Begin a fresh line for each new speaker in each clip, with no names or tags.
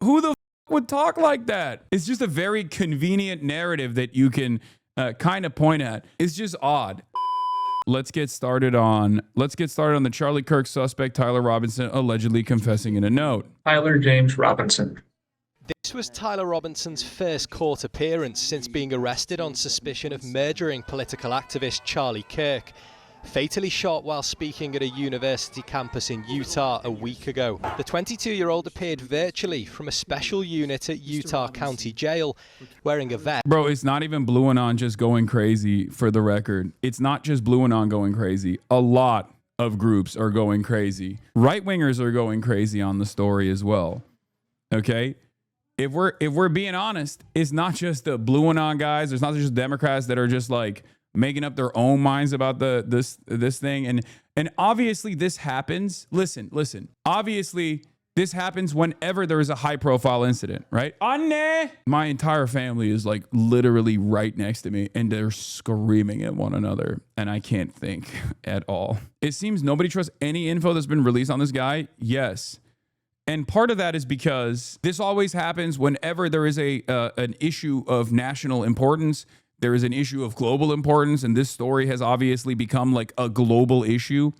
Who the f- would talk like that? It's just a very convenient narrative that you can kind of point at. It's just odd. Let's get started on the Charlie Kirk suspect Tyler Robinson allegedly confessing in a note.
Tyler James Robinson.
This was Tyler Robinson's first court appearance since being arrested on suspicion of murdering political activist Charlie Kirk, fatally shot while speaking at a university campus in Utah a week ago. The 22-year-old appeared virtually from a special unit at Utah County Jail, wearing a vest.
Bro, it's not even Blue Anon just going crazy, for the record. It's not just Blue Anon going crazy. A lot of groups are going crazy. Right-wingers are going crazy on the story as well. Okay? If we're being honest, it's not just the Blue Anon guys. It's not just Democrats that are just like making up their own minds about this thing. And obviously this happens. Listen. Obviously this happens whenever there is a high profile incident, right? Anne! My entire family is like literally right next to me and they're screaming at one another and I can't think at all. It seems nobody trusts any info that's been released on this guy. Yes. And part of that is because this always happens whenever there is an issue of national importance. There is an issue of global importance, and this story has obviously become like a global issue.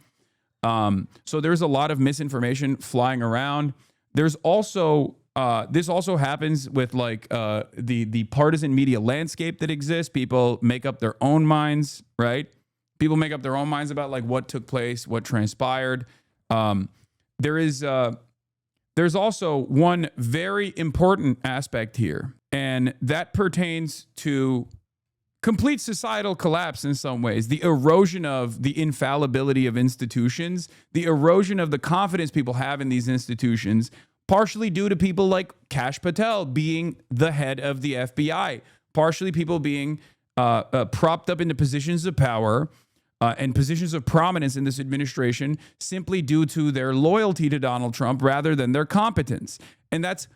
So there's a lot of misinformation flying around. There's also this also happens with like the partisan media landscape that exists. People make up their own minds, right? People make up their own minds about like what took place, what transpired. There's also one very important aspect here, and that pertains to complete societal collapse in some ways, the erosion of the infallibility of institutions, the erosion of the confidence people have in these institutions, partially due to people like Kash Patel being the head of the FBI, partially people being propped up into positions of power and positions of prominence in this administration simply due to their loyalty to Donald Trump rather than their competence. And that's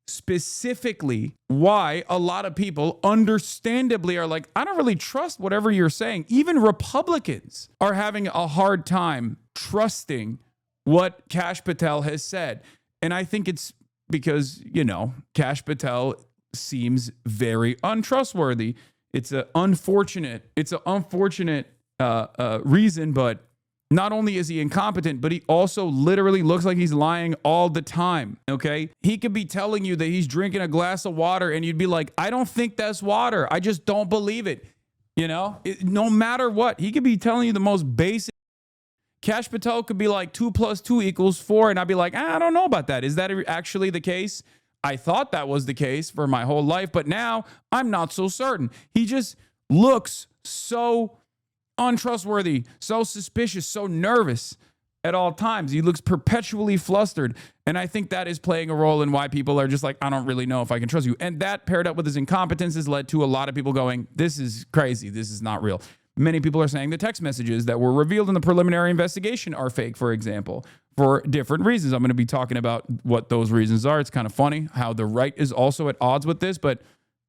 specifically why a lot of people understandably are like, I don't really trust whatever you're saying. Even Republicans are having a hard time trusting what Kash Patel has said. And I think it's because, Kash Patel seems very untrustworthy. It's an unfortunate reason, but not only is he incompetent, but he also literally looks like he's lying all the time, okay? He could be telling you that he's drinking a glass of water and you'd be like, I don't think that's water. I just don't believe it. No matter what, he could be telling you the most basic. Kash Patel could be like 2 + 2 = 4. And I'd be like, I don't know about that. Is that actually the case? I thought that was the case for my whole life, but now I'm not so certain. He just looks so untrustworthy, so suspicious, so nervous at all times. He looks perpetually flustered. And I think that is playing a role in why people are just like, I don't really know if I can trust you. And that paired up with his incompetence has led to a lot of people going, this is crazy. This is not real. Many people are saying the text messages that were revealed in the preliminary investigation are fake, for example, for different reasons. I'm going to be talking about what those reasons are. It's kind of funny how the right is also at odds with this, but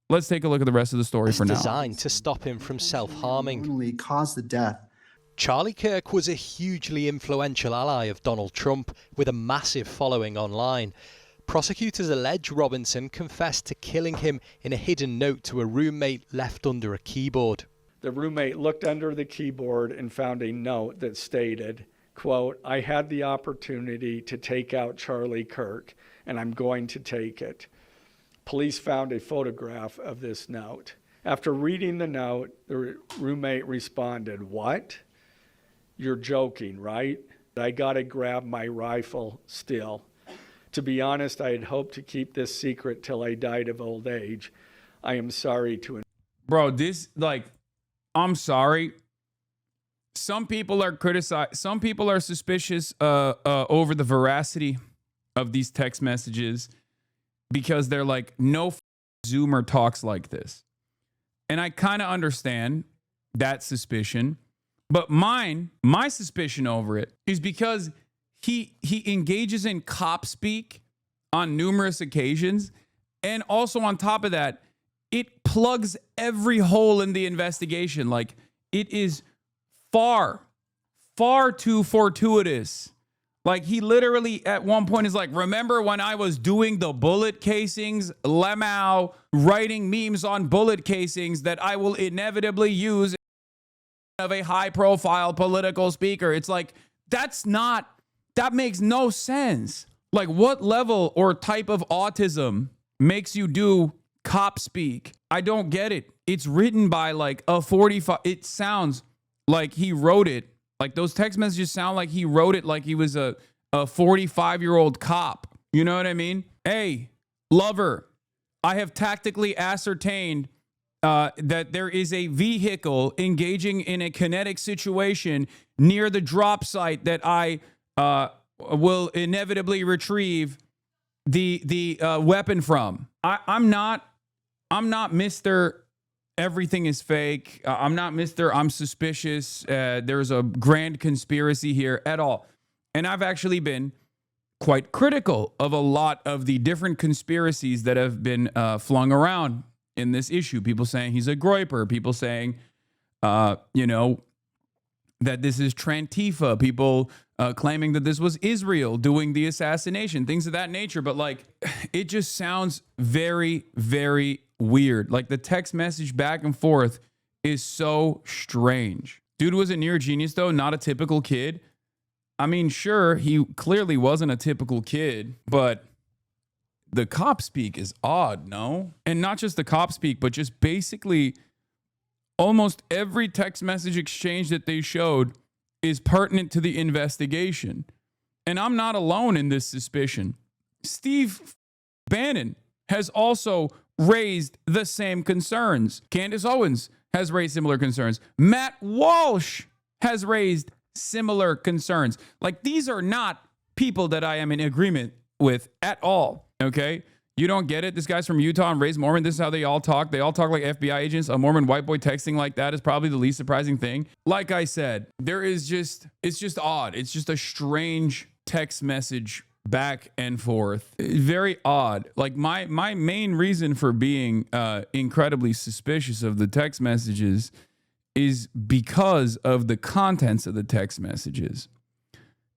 let's take a look at the rest of the story for now.
Designed to stop him from self-harming.
Caused the death.
Charlie Kirk was a hugely influential ally of Donald Trump with a massive following online. Prosecutors allege Robinson confessed to killing him in a hidden note to a roommate left under a keyboard.
The roommate looked under the keyboard and found a note that stated, quote, I had the opportunity to take out Charlie Kirk, and I'm going to take it. Police found a photograph of this note. After reading the note, the roommate responded, what? You're joking, right? I gotta grab my rifle still. To be honest, I had hoped to keep this secret till I died of old age. I am sorry to...
Bro, I'm sorry. Some people are suspicious over the veracity of these text messages, because they're like, no Zoomer talks like this. And I kind of understand that suspicion. But my suspicion over it is because he engages in cop speak on numerous occasions. And also on top of that, it plugs every hole in the investigation. Like, it is far too fortuitous Like, he literally at one point is like, remember when I was doing the bullet casings, Lemao writing memes on bullet casings that I will inevitably use of a high profile political speaker. It's like, that makes no sense. Like, what level or type of autism makes you do cop speak? I don't get it. It's written by like a 45. It sounds like he wrote it. Like, those text messages sound like he wrote it like he was a 45-year-old cop. You know what I mean? Hey, lover, I have tactically ascertained that there is a vehicle engaging in a kinetic situation near the drop site that I will inevitably retrieve the weapon from. I'm not Mr. Everything is fake. I'm not Mr. I'm suspicious. There's a grand conspiracy here at all. And I've actually been quite critical of a lot of the different conspiracies that have been flung around in this issue. People saying he's a groiper. People saying, that this is Trantifa. People claiming that this was Israel doing the assassination. Things of that nature. But like, it just sounds very, very weird. Like, the text message back and forth is so strange. Dude was a near genius, though, not a typical kid. I mean, sure, he clearly wasn't a typical kid, but the cop speak is odd, no? And not just the cop speak, but just basically almost every text message exchange that they showed is pertinent to the investigation. And I'm not alone in this suspicion. Steve Bannon has also raised the same concerns. Candace Owens has raised similar concerns. Matt Walsh has raised similar concerns. Like, these are not people that I am in agreement with at all, okay? You don't get it? This guy's from Utah and raised Mormon. This is how they all talk. They all talk like FBI agents. A Mormon white boy texting like that is probably the least surprising thing. Like I said, it's just odd. It's just a strange text message back and forth. Very odd. Like, my main reason for being incredibly suspicious of the text messages is because of the contents of the text messages.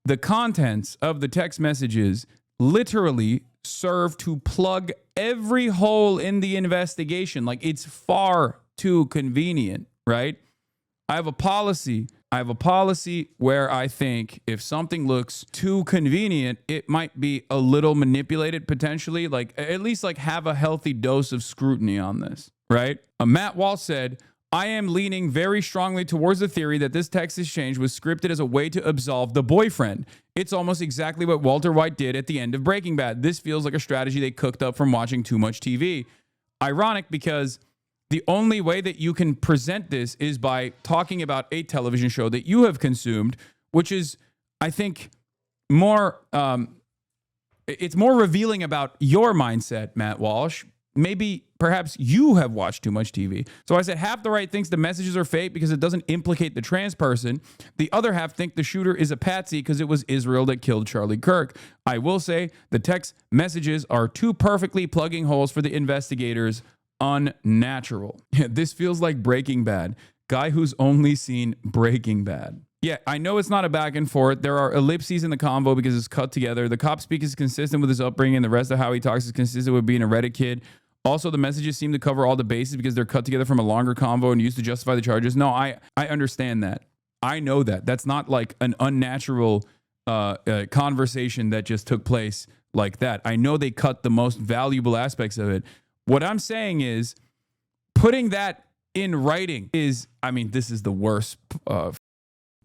The contents of the text messages literally serve to plug every hole in the investigation. Like, it's far too convenient, right? I have a policy where I think if something looks too convenient, it might be a little manipulated potentially. Like, at least like have a healthy dose of scrutiny on this, right? Matt Walsh said, I am leaning very strongly towards the theory that this text exchange was scripted as a way to absolve the boyfriend. It's almost exactly what Walter White did at the end of Breaking Bad. This feels like a strategy they cooked up from watching too much TV. Ironic, because the only way that you can present this is by talking about a television show that you have consumed, which is, I think, more, it's more revealing about your mindset, Matt Walsh. Maybe perhaps you have watched too much TV. So I said half the right thinks the messages are fake because it doesn't implicate the trans person. The other half think the shooter is a patsy because it was Israel that killed Charlie Kirk. I will say the text messages are too perfectly plugging holes for the investigators. Unnatural. This feels like Breaking Bad. Guy who's only seen Breaking Bad. Yeah, I know it's not a back and forth. There are ellipses in the convo because it's cut together. The cop speak is consistent with his upbringing. The rest of how he talks is consistent with being a Reddit kid. Also, the messages seem to cover all the bases because they're cut together from a longer convo and used to justify the charges. No, I understand that. I know that. That's not like an unnatural conversation that just took place like that. I know they cut the most valuable aspects of it. What I'm saying is putting that in writing is, I mean, this is the worst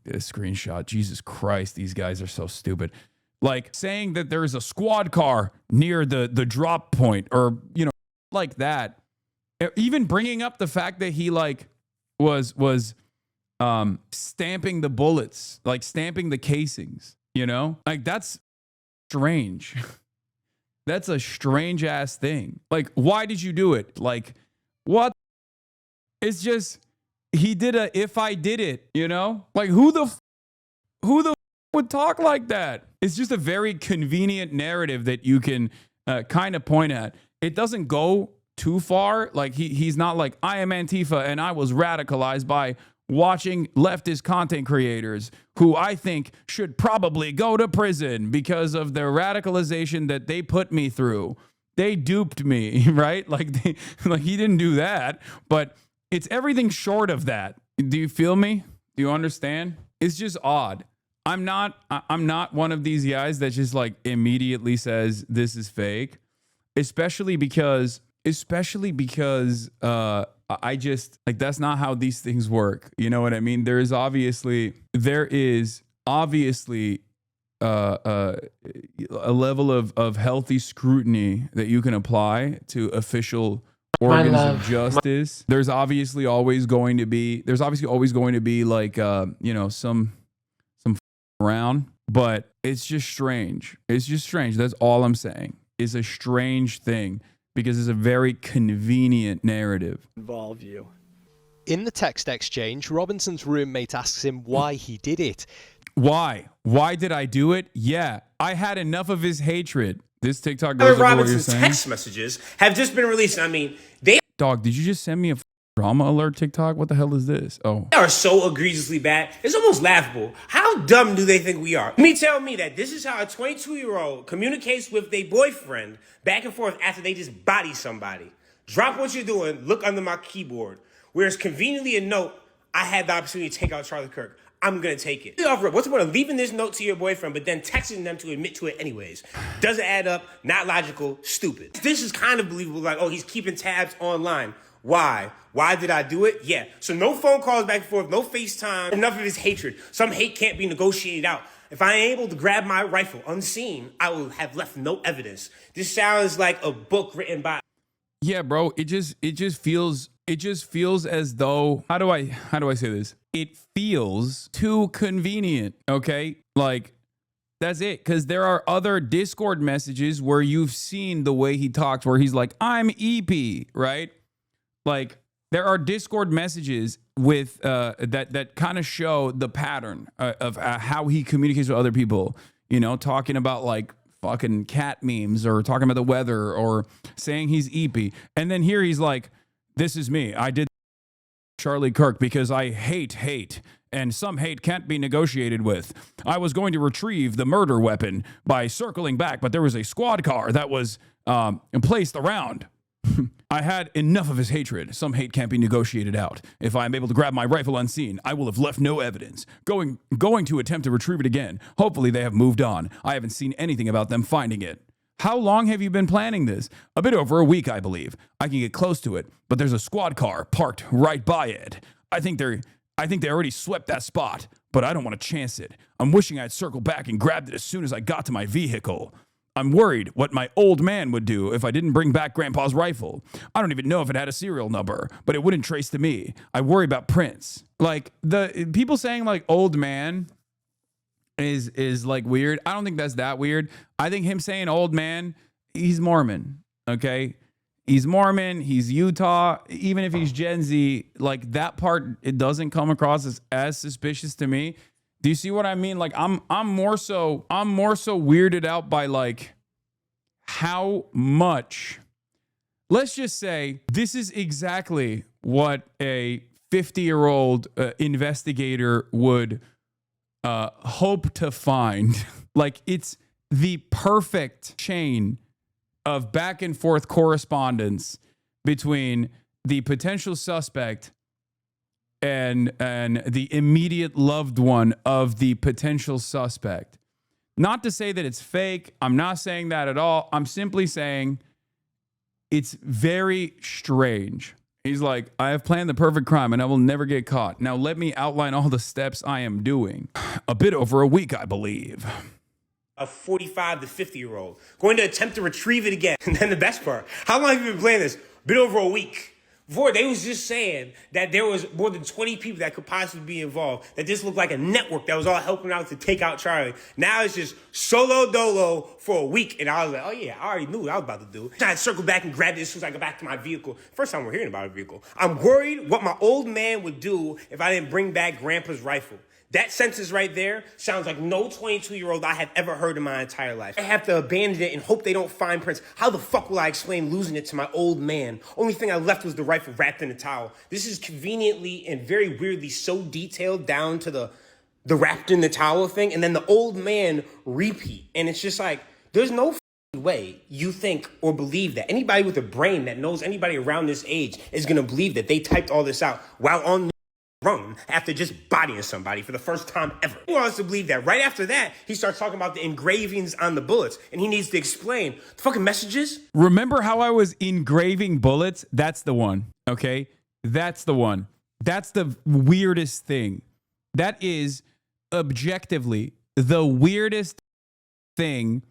screenshot. Jesus Christ, these guys are so stupid. Like saying that there's a squad car near the drop point or, like that. Even bringing up the fact that he like was stamping the bullets, like stamping the casings, like that's strange. That's a strange ass thing. Like, why did you do it? Like, what? It's just, he did a, if I did it, like who the would talk like that? It's just a very convenient narrative that you can kind of point at. It doesn't go too far. Like he's not like, I am Antifa and I was radicalized by watching leftist content creators who I think should probably go to prison because of the radicalization that they put me through. They duped me, right? Like he didn't do that, but it's everything short of that. Do you feel me? Do you understand? It's just odd. I'm not one of these guys that just like immediately says this is fake, especially because I just like, that's not how these things work. You know what I mean? There is obviously a level of healthy scrutiny that you can apply to official organs of justice. There's obviously always going to be like some around, but it's just strange. That's all I'm saying. It's a strange thing because it's a very convenient narrative.
Involve you.
In the text exchange, Robinson's roommate asks him why he did it.
Why did I do it? Yeah, I had enough of his hatred. This TikTok goes over what you're
Robinson's
saying.
text messages have just been released. I mean, they
Dog, did you just send me a drama alert TikTok? What the hell is this? Oh,
are so egregiously bad. It's almost laughable. How dumb do they think we are? Tell me that this is how a 22-year-old communicates with their boyfriend back and forth after they just body somebody. Drop what you're doing. Look under my keyboard. Whereas conveniently a note, I had the opportunity to take out Charlie Kirk. I'm going to take it. What's the point of leaving this note to your boyfriend, but then texting them to admit to it anyways? Doesn't add up, not logical, stupid. This is kind of believable, like, oh, he's keeping tabs online. Why? Why did I do it? Yeah. So no phone calls back and forth, no FaceTime, enough of his hatred. Some hate can't be negotiated out. If I ain't able to grab my rifle unseen, I will have left no evidence. This sounds like a book written by...
yeah, bro. It just feels as though, how do I say this? It feels too convenient, okay? Like, that's it. Because there are other Discord messages where you've seen the way he talks, where he's like, I'm EP, right? Like, there are Discord messages with that kind of show the pattern of how he communicates with other people, you know, talking about like fucking cat memes or talking about the weather or saying he's EP. And then here he's like, this is me. I did Charlie Kirk because I hate, and some hate can't be negotiated with. I was going to retrieve the murder weapon by circling back, but there was a squad car that was placed around. I had enough of his hatred. Some hate can't be negotiated out. If I am able to grab my rifle unseen, I will have left no evidence. Going to attempt to retrieve it again. Hopefully they have moved on. I haven't seen anything about them finding it. How long have you been planning this? A bit over a week, I believe. I can get close to it, but there's a squad car parked right by it. I think they already swept that spot, but I don't want to chance it. I'm wishing I'd circled back and grabbed it as soon as I got to my vehicle. I'm worried what my old man would do if I didn't bring back Grandpa's rifle. I don't even know if it had a serial number, but it wouldn't trace to me. I worry about prints. Like, the people saying like old man is like weird. I don't think that's that weird. I think him saying old man, he's Mormon, okay? He's Mormon, he's Utah. Even if he's Gen Z, like that part, it doesn't come across as suspicious to me. Do you see what I mean? Like I'm more so weirded out by like how much, let's just say this is exactly what a 50-year-old investigator would hope to find. Like, it's the perfect chain of back and forth correspondence between the potential suspect and the immediate loved one of the potential suspect. Not to say that it's fake. I'm not saying that at all. I'm simply saying it's very strange. He's like, I have planned the perfect crime and I will never get caught. Now let me outline all the steps I am doing. A bit over a week, I believe.
A 45 to 50-year-old going to attempt to retrieve it again. And then the best part, how long have you been playing this? A bit over a week. Before, they was just saying that there was more than 20 people that could possibly be involved, that this looked like a network that was all helping out to take out Charlie. Now it's just solo dolo for a week. And I was like, oh yeah, I already knew what I was about to do. I circled back and grabbed it as soon as I got back to my vehicle. First time we're hearing about a vehicle. I'm worried what my old man would do if I didn't bring back Grandpa's rifle. That sentence right there sounds like no 22-year-old I have ever heard in my entire life. I have to abandon it and hope they don't find prints. How the fuck will I explain losing it to my old man? Only thing I left was the rifle wrapped in a towel. This is conveniently and very weirdly so detailed down to the wrapped in the towel thing, and then the old man repeat. And it's just like, there's no way you think or believe that anybody with a brain that knows anybody around this age is going to believe that they typed all this out while on the run after just bodying somebody for the first time ever. He wants to believe that. Right after that, he starts talking about the engravings on the bullets, and he needs to explain the fucking messages.
Remember how I was engraving bullets? That's the one, okay? That's the one. That's the weirdest thing. That is objectively the weirdest thing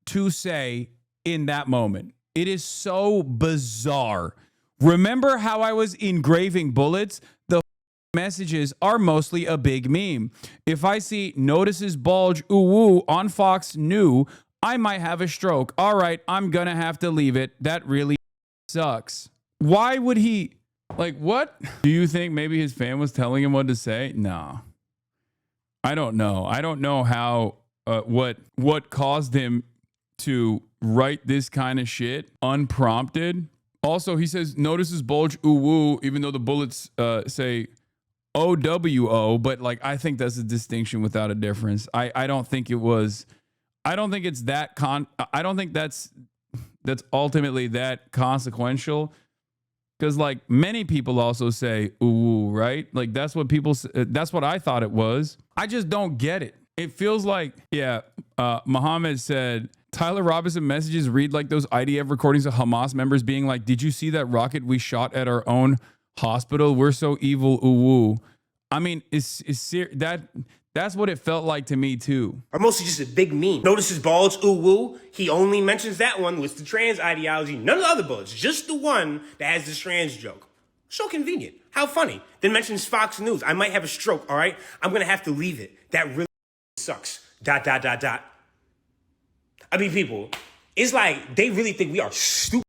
to say in that moment. It is so bizarre. Remember how I was engraving bullets? The messages are mostly a big meme. If I see notices bulge ooh woo on Fox News, I might have a stroke. All right, I'm gonna have to leave it. That really sucks. Why would he, like, what? Do you think maybe his fan was telling him what to say? No. I don't know. I don't know how, what caused him to write this kind of shit unprompted. Also, he says notices bulge ooh woo, even though the bullets say OWO, but like I think that's a distinction without a difference. I don't think it was. I don't think it's that I don't think that's ultimately that consequential, because like many people also say ooh, right? Like that's what people. That's what I thought it was. I just don't get it. It feels like, yeah. Muhammad said Tyler Robinson messages read like those IDF recordings of Hamas members being like, "Did you see that rocket we shot at our own hospital? We're so evil, ooh woo." I mean, that's what it felt like to me too.
Or mostly just a big meme. Notices bulge ooh woo. He only mentions that one with the trans ideology. None of the other bullets. Just the one that has this trans joke. So convenient. How funny. Then mentions Fox News. I might have a stroke, all right? I'm going to have to leave it. That really sucks. ... I mean, people, it's like they really think we are stupid.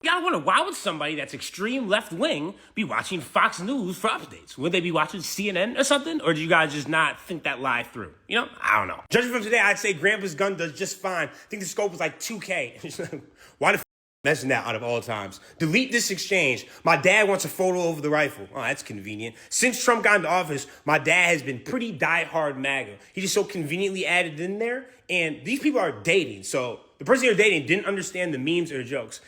Y'all wonder, why would somebody that's extreme left-wing be watching Fox News for updates? Would they be watching CNN or something? Or do you guys just not think that live through? You know, I don't know. Judging from today, I'd say Grandpa's gun does just fine. I think the scope was like 2K. Why the f*** mention that out of all times? Delete this exchange. My dad wants a photo over the rifle. Oh, that's convenient. Since Trump got into office, my dad has been pretty diehard MAGA. He just so conveniently added in there. And these people are dating. So the person you're dating didn't understand the memes or the jokes.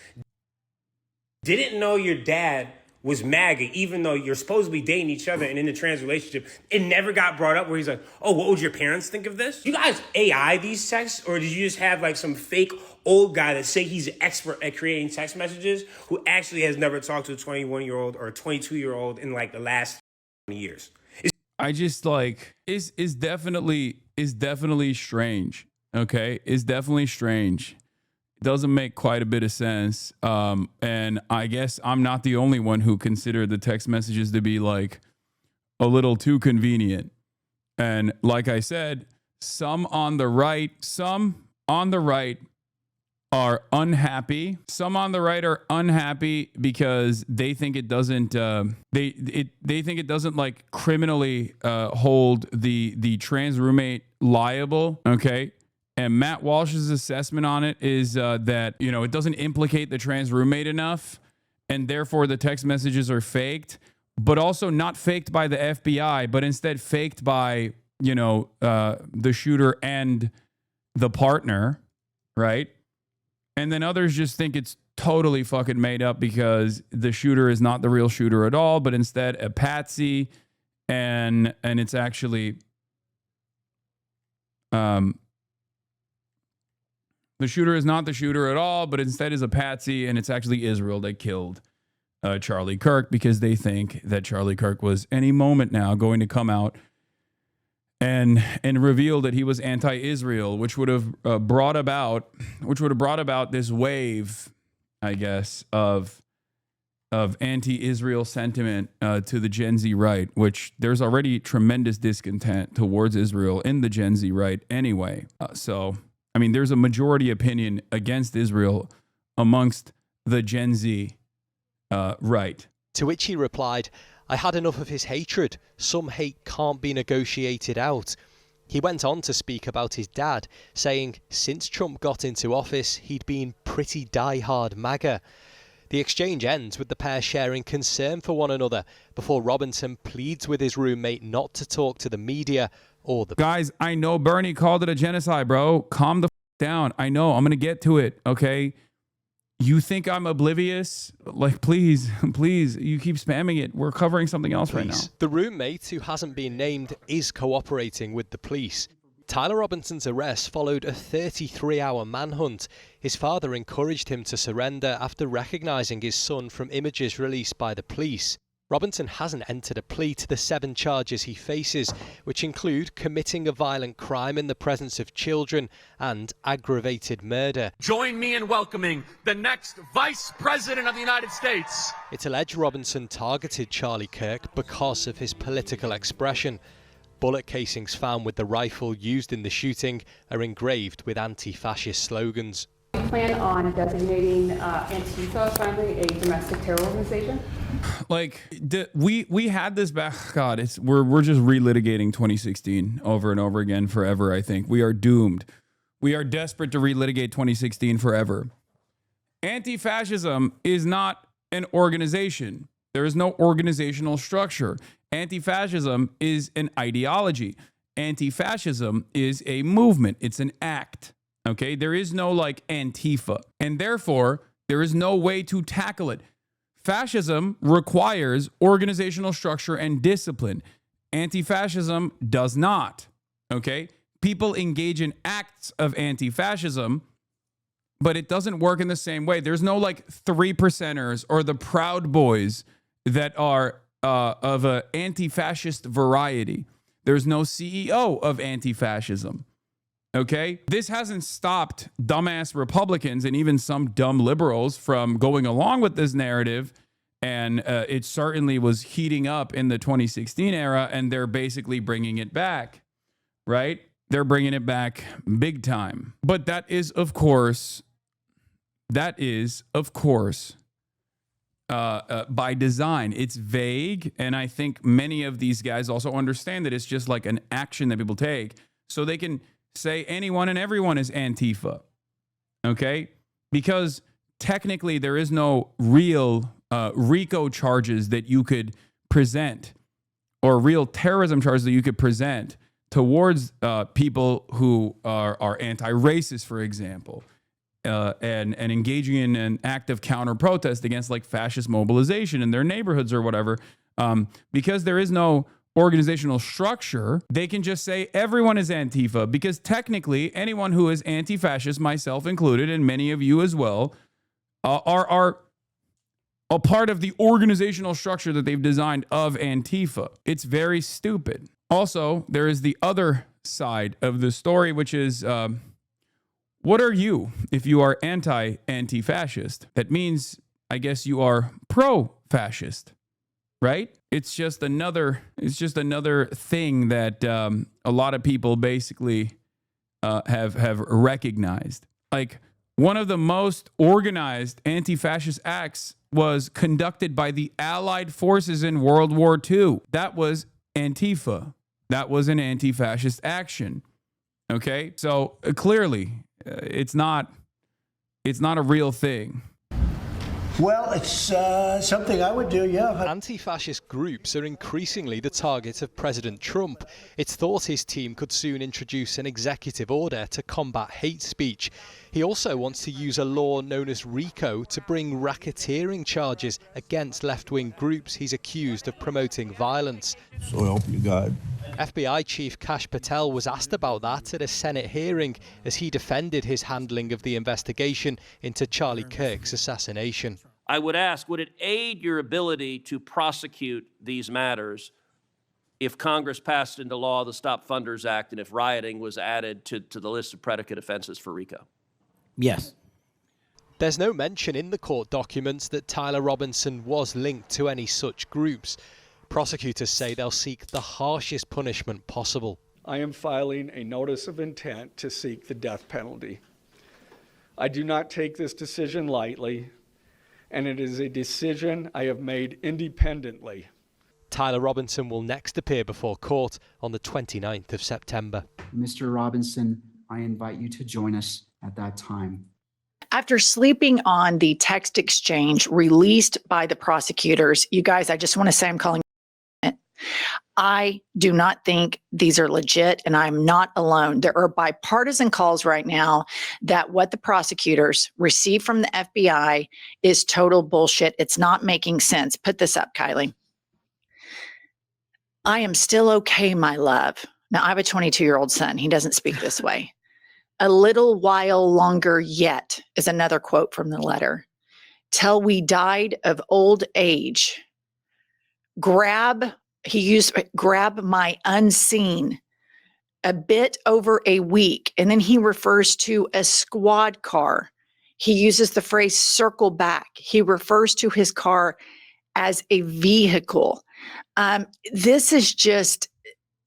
Didn't know your dad was MAGA, even though you're supposedly dating each other and in a trans relationship. It never got brought up where he's like, oh, what would your parents think of this? You guys AI these texts, or did you just have like some fake old guy that say he's an expert at creating text messages who actually has never talked to a 21-year-old or a 22-year-old in like the last 20 years?
I just like, is definitely strange. Okay. It's definitely strange. Doesn't make quite a bit of sense. And I guess I'm not the only one who considered the text messages to be like a little too convenient. And like I said, some on the right are unhappy. Some on the right are unhappy because they think it doesn't they think it doesn't like criminally hold the trans roommate liable. Okay. And Matt Walsh's assessment on it is that, you know, it doesn't implicate the trans roommate enough, and therefore the text messages are faked, but also not faked by the FBI, but instead faked by, you know, the shooter and the partner, right? And then others just think it's totally fucking made up because the shooter is not the real shooter at all, but instead a patsy, and it's actually the shooter is not the shooter at all, but instead is a patsy, and it's actually Israel that killed Charlie Kirk, because they think that Charlie Kirk was any moment now going to come out and reveal that he was anti-Israel, which would have brought about this wave, I guess, of anti-Israel sentiment to the Gen Z right, which there's already tremendous discontent towards Israel in the Gen Z right anyway. So I mean, there's a majority opinion against Israel amongst the Gen Z right.
To which he replied, I had enough of his hatred. Some hate can't be negotiated out. He went on to speak about his dad, saying since Trump got into office, he'd been pretty die-hard MAGA. The exchange ends with the pair sharing concern for one another before Robinson pleads with his roommate not to talk to the media or the...
Guys, I know Bernie called it a genocide, bro. Calm the down. I know. I'm going to get to it, okay? You think I'm oblivious? Like, please, you keep spamming it. We're covering something else right now.
The roommate, who hasn't been named, is cooperating with the police. Tyler Robinson's arrest followed a 33-hour manhunt. His father encouraged him to surrender after recognising his son from images released by the police. Robinson hasn't entered a plea to the 7 charges he faces, which include committing a violent crime in the presence of children and aggravated murder.
Join me in welcoming the next Vice President of the United States.
It's alleged Robinson targeted Charlie Kirk because of his political expression. Bullet casings found with the rifle used in the shooting are engraved with anti-fascist slogans.
Do you plan on designating Antifa finally a domestic terror organization?
Like, we had this back. God, we're just relitigating 2016 over and over again forever. I think we are doomed. We are desperate to relitigate 2016 forever. Anti-fascism is not an organization. There is no organizational structure. Anti-fascism is an ideology. Anti-fascism is a movement. It's an act. Okay? There is no like Antifa. And therefore, there is no way to tackle it. Fascism requires organizational structure and discipline. Anti-fascism does not. Okay? People engage in acts of anti-fascism, but it doesn't work in the same way. There's no like 3%ers or the Proud Boys that are of an anti-fascist variety. There's no CEO of anti-fascism. Okay? This hasn't stopped dumbass Republicans and even some dumb liberals from going along with this narrative. And it certainly was heating up in the 2016 era, and they're basically bringing it back, right? They're bringing it back big time. But that is, of course, by design. It's vague, and I think many of these guys also understand that it's just like an action that people take, so they can say anyone and everyone is Antifa, okay? Because technically there is no real RICO charges that you could present, or real terrorism charges that you could present towards people who are anti-racist, for example, and engaging in an act of counter-protest against like fascist mobilization in their neighborhoods or whatever. Because there is no organizational structure, they can just say everyone is Antifa, because technically anyone who is anti-fascist, myself included, and many of you as well, are a part of the organizational structure that they've designed of Antifa. It's very stupid. Also, there is the other side of the story, which is, what are you if you are anti-fascist? That means, I guess, you are pro-fascist, right? It's just another thing that a lot of people basically have recognized. Like, one of the most organized anti-fascist acts was conducted by the Allied forces in World War II. That was Antifa. That was an anti-fascist action. Okay? So clearly, it's not a real thing.
Well, it's something I would do, yeah.
Anti-fascist groups are increasingly the target of President Trump. It's thought his team could soon introduce an executive order to combat hate speech. He also wants to use a law known as RICO to bring racketeering charges against left-wing groups he's accused of promoting violence.
So help you God.
FBI Chief Kash Patel was asked about that at a Senate hearing as he defended his handling of the investigation into Charlie Kirk's assassination.
I would ask, would it aid your ability to prosecute these matters if Congress passed into law the Stop Funders Act and if rioting was added to the list of predicate offenses for RICO?
Yes.
There's no mention in the court documents that Tyler Robinson was linked to any such groups. Prosecutors say they'll seek the harshest punishment possible.
I am filing a notice of intent to seek the death penalty. I do not take this decision lightly, and it is a decision I have made independently.
Tyler Robinson will next appear before court on the 29th of September.
Mr. Robinson, I invite you to join us at that time.
After sleeping on the text exchange released by the prosecutors, you guys, I just want to say I'm calling it. I do not think these are legit, and I'm not alone. There are bipartisan calls right now that what the prosecutors received from the FBI is total bullshit. It's not making sense. Put this up, Kylie. I am still okay, my love. Now, I have a 22-year-old son. He doesn't speak this way. A little while longer yet is another quote from the letter. Till we died of old age. Grab my unseen, a bit over a week. And then he refers to a squad car. He uses the phrase circle back. He refers to his car as a vehicle. This is just,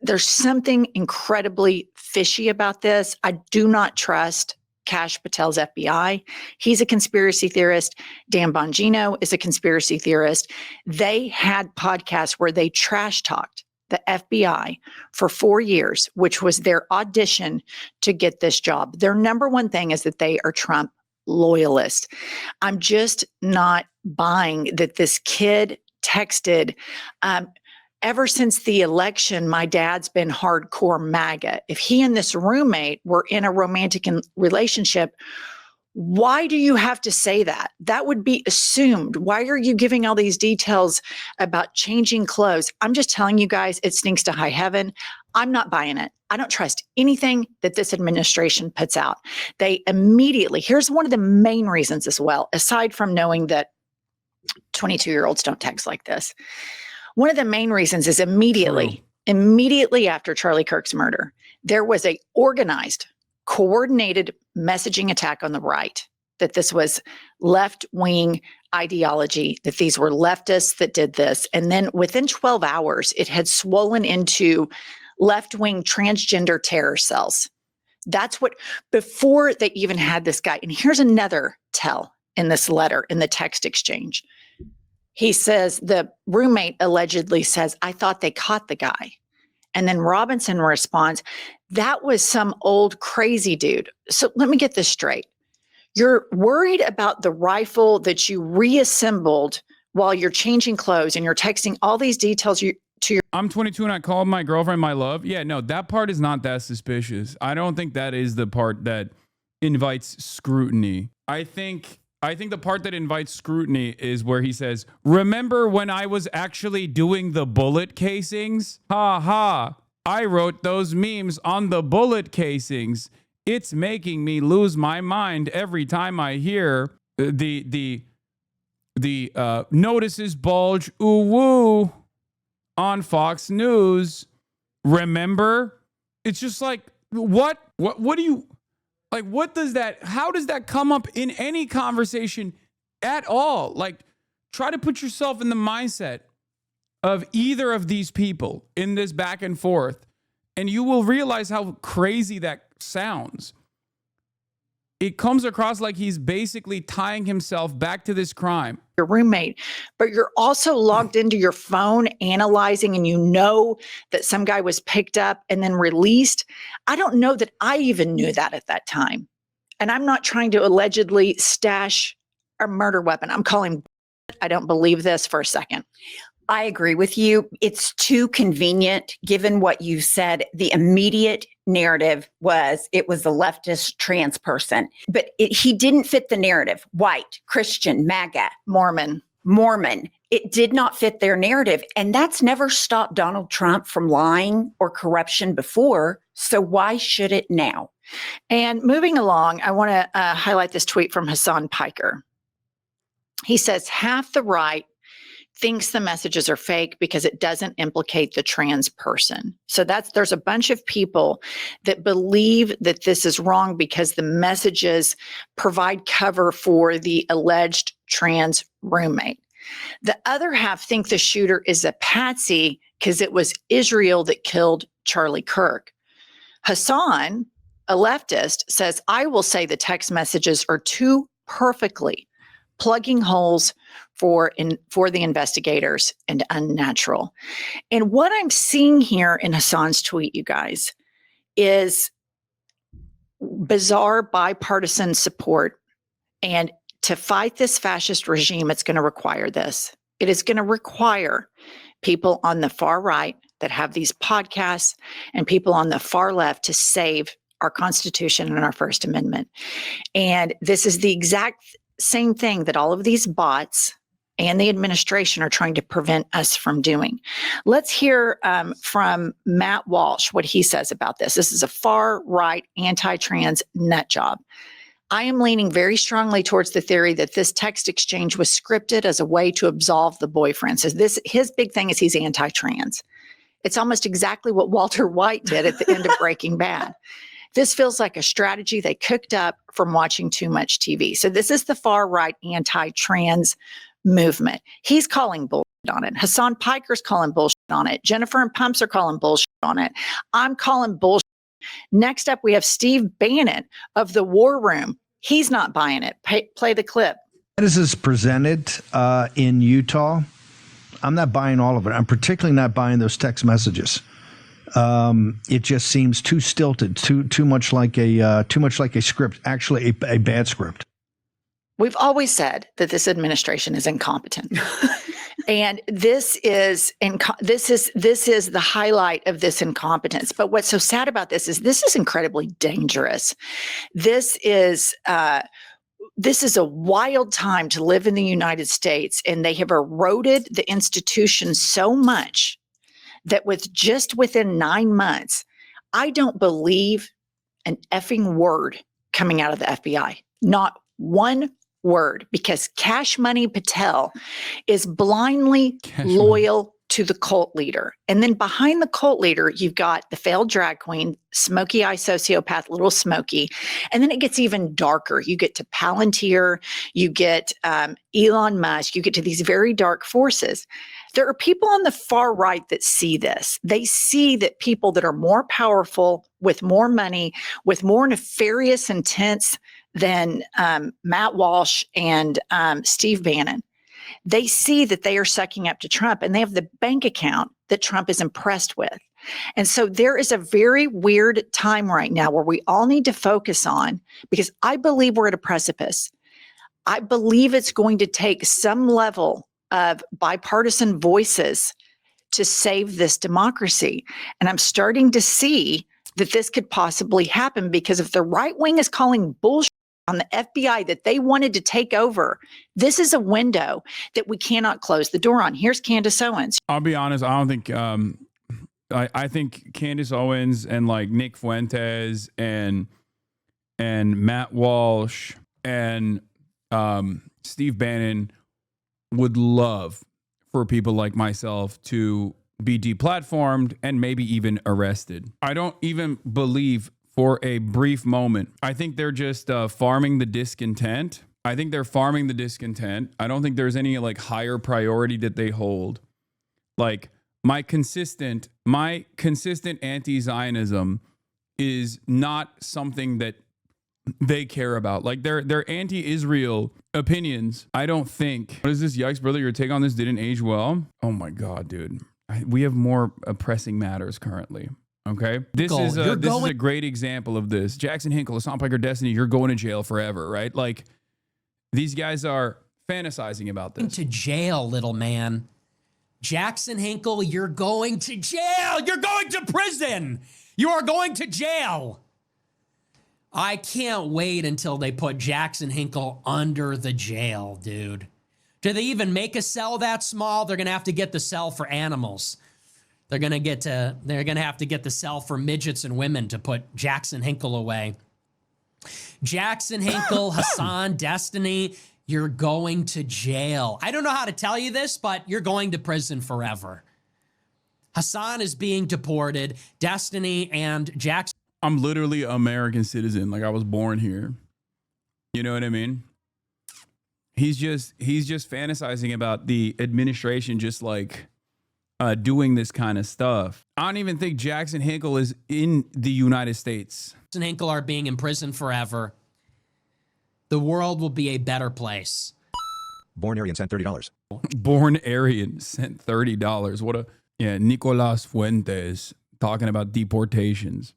there's something incredibly fishy about this. I do not trust Kash Patel's FBI. He's a conspiracy theorist. Dan Bongino is a conspiracy theorist. They had podcasts where they trash talked the FBI for 4 years, which was their audition to get this job. Their number one thing is that they are Trump loyalists. I'm just not buying that this kid texted, ever since the election, my dad's been hardcore MAGA. If he and this roommate were in a romantic relationship, why do you have to say that? That would be assumed. Why are you giving all these details about changing clothes? I'm just telling you guys, it stinks to high heaven. I'm not buying it. I don't trust anything that this administration puts out. They immediately, here's one of the main reasons as well, aside from knowing that 22-year-olds don't text like this. One of the main reasons is immediately after Charlie Kirk's murder, there was a organized, coordinated messaging attack on the right, that this was left-wing ideology, that these were leftists that did this. And then within 12 hours, it had swollen into left-wing transgender terror cells. That's what, before they even had this guy. And here's another tell in this letter, in the text exchange. He says, the roommate allegedly says, I thought they caught the guy. And then Robinson responds, that was some old crazy dude. So let me get this straight. You're worried about the rifle that you reassembled while you're changing clothes, and you're texting all these details to your...
I'm 22 and I called my girlfriend my love. Yeah, no, that part is not that suspicious. I don't think that is the part that invites scrutiny. I think the part that invites scrutiny is where he says, remember when I was actually doing the bullet casings? Ha ha. I wrote those memes on the bullet casings. It's making me lose my mind every time I hear the notices bulge ooh woo on Fox News. Remember? It's just like, what do you... Like, what does that, how does that come up in any conversation at all? Like, try to put yourself in the mindset of either of these people in this back and forth, and you will realize how crazy that sounds. It comes across like he's basically tying himself back to this crime.
Your roommate, but you're also logged into your phone analyzing, and you know that some guy was picked up and then released. I don't know that I even knew that at that time. And I'm not trying to allegedly stash a murder weapon. I'm calling, I don't believe this for a second.
I agree with you. It's too convenient, given what you said. The immediate narrative was it was a leftist trans person, but he didn't fit the narrative. White, Christian, MAGA, Mormon. It did not fit their narrative. And that's never stopped Donald Trump from lying or corruption before. So why should it now?
And moving along, I want to highlight this tweet from Hasan Piker. He says, half the right thinks the messages are fake because it doesn't implicate the trans person. So there's a bunch of people that believe that this is wrong because the messages provide cover for the alleged trans roommate. The other half think the shooter is a patsy because it was Israel that killed Charlie Kirk. Hasan, a leftist, says, I will say the text messages are too perfectly plugging holes for the investigators and unnatural. And what I'm seeing here in Hasan's tweet, you guys, is bizarre bipartisan support. And to fight this fascist regime, it's going to require this. It is going to require people on the far right that have these podcasts and people on the far left to save our Constitution and our First Amendment. And this is the exact same thing that all of these bots and the administration are trying to prevent us from doing. Let's hear from Matt Walsh what he says about this. This is a far right anti-trans nut job. I am leaning very strongly towards the theory that this text exchange was scripted as a way to absolve the boyfriend. So his big thing is he's anti-trans. It's almost exactly what Walter White did at the end of Breaking Bad. This feels like a strategy they cooked up from watching too much TV. So this is the far right anti-trans movement. He's calling bullshit on it. Hasan Piker's calling bullshit on it. Jennifer and Pumps are calling bullshit on it. I'm calling bullshit. Next up, we have Steve Bannon of the War Room. He's not buying it. Play the clip.
As is presented in Utah, I'm not buying all of it. I'm particularly not buying those text messages. It just seems too stilted, too much like a script, actually a bad script.
We've always said that this administration is incompetent. And this is the highlight of this incompetence. But what's so sad about this is incredibly dangerous. This is a wild time to live in the United States, and they have eroded the institution so much that within 9 months, I don't believe an effing word coming out of the FBI. Not one word, because Cash Money Patel is blindly loyal to the cult leader. And then behind the cult leader, you've got the failed drag queen, smoky eye sociopath, Little Smokey. And then it gets even darker. You get to Palantir, you get Elon Musk, you get to these very dark forces. There are people on the far right that see this. They see that people that are more powerful, with more money, with more nefarious intents than Matt Walsh and Steve Bannon, they see that they are sucking up to Trump, and they have the bank account that Trump is impressed with. And so there is a very weird time right now where we all need to focus on, because I believe we're at a precipice. I believe it's going to take some level of bipartisan voices to save this democracy. And I'm starting to see that this could possibly happen, because if the right wing is calling bullshit on the FBI that they wanted to take over, this is a window that we cannot close the door on. Here's Candace Owens.
I'll be honest, I don't think I think Candace Owens and like Nick Fuentes and Matt Walsh and Steve Bannon would love for people like myself to be deplatformed and maybe even arrested. I don't even believe for a brief moment, I think they're just farming the discontent. I think they're farming the discontent. I don't think there's any like higher priority that they hold. Like my consistent anti-Zionism is not something that they care about. Like their anti-Israel opinions, I don't think. What is this? Yikes, brother, your take on this didn't age well. Oh my God, dude. We have more pressing matters currently. Okay, this is a great example of this. Jackson Hinkle, Hasan Piker, Destiny, you're going to jail forever, right? Like these guys are fantasizing about this.
To jail, little man. Jackson Hinkle, you're going to jail. You're going to prison. You are going to jail. I can't wait until they put Jackson Hinkle under the jail, dude. Do they even make a cell that small? They're going to have to get the cell for animals. They're going to have to get the cell for midgets and women to put Jackson Hinkle away. Jackson Hinkle, Hasan, Destiny, you're going to jail. I don't know how to tell you this, but you're going to prison forever. Hasan is being deported. Destiny and Jackson.
I'm literally an American citizen. Like I was born here. You know what I mean? He's just fantasizing about the administration just like doing this kind of stuff. I don't even think Jackson Hinkle is in the United States.
Jackson Hinkle are being imprisoned forever. The world will be a better place.
Born Aryan sent $30.
Born Aryan sent $30. What a, yeah, Nicolas Fuentes talking about deportations.